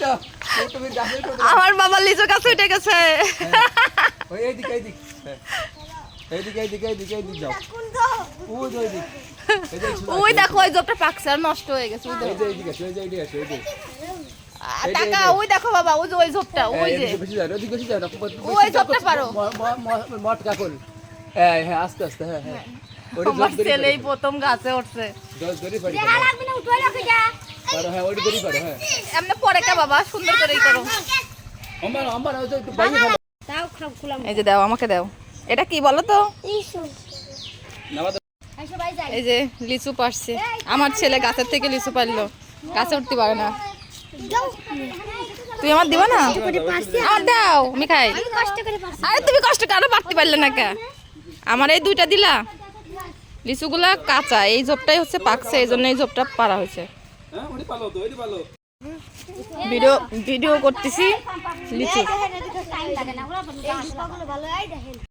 তো তুমি গাছের কথা আমার বাবা লিচু গাছে উঠে গেছে। ওই এইদিকে এইদিকে এইদিকে এইদিকে এইদিকে এইদিকে যাও ওই যে এইদিকে ওই দেখো ওই জবটা পাকছে আর নষ্ট হয়ে গেছে। ওই এই যে এইদিকে আসো, এই যে এইদিকে আসো, এই যে টাকা ওই দেখো বাবা ওই যে ওই জবটা ওই যে এইদিকে বেশি যাও, ওইদিকে বেশি যাও না। ওই জবটা পারো। মটকা কর। হ্যাঁ হ্যাঁ আস্তে আস্তে হ্যাঁ হ্যাঁ ওইটা আমার জোর করে ছেলেই প্রথম গাছে উঠছে। ধরে পারি পারো হ্যাঁ ওইটা ধরে পারো হ্যাঁ এমনি পরে কা বাবা সুন্দর করেই করো। আমার আমার ওই তো একটু বাইরে ফেলো তাও খারাপ খুলাম এই যে দাও আমাকে দাও। এটা কি বলো তো? ইসু নামা দাও। আইসো ভাই যাই এই যে লিচু পারছে। আমার ছেলে গাছের থেকে লিচু পারলো, গাছে উঠতে পারে না। যাও তুই আমার দিবা না? আমার দাও আমি খাই। আমি কষ্ট করে পারছি আরে তুমি কষ্ট করে পারতে পারলে না কে? আমার এই দুইটা দিলা। লিচুগুলা কাঁচা, এই জবটাই হচ্ছে পাকছে, এই জন্য এই জবটা পারা হয়েছে। হ্যাঁ ওইটা ভালো তো ওইটা ভালো ভিডিও ভিডিও করতেছি লিচু। দেখেন এদিকে টাইম লাগে না ওরা ভালো আই দেখেন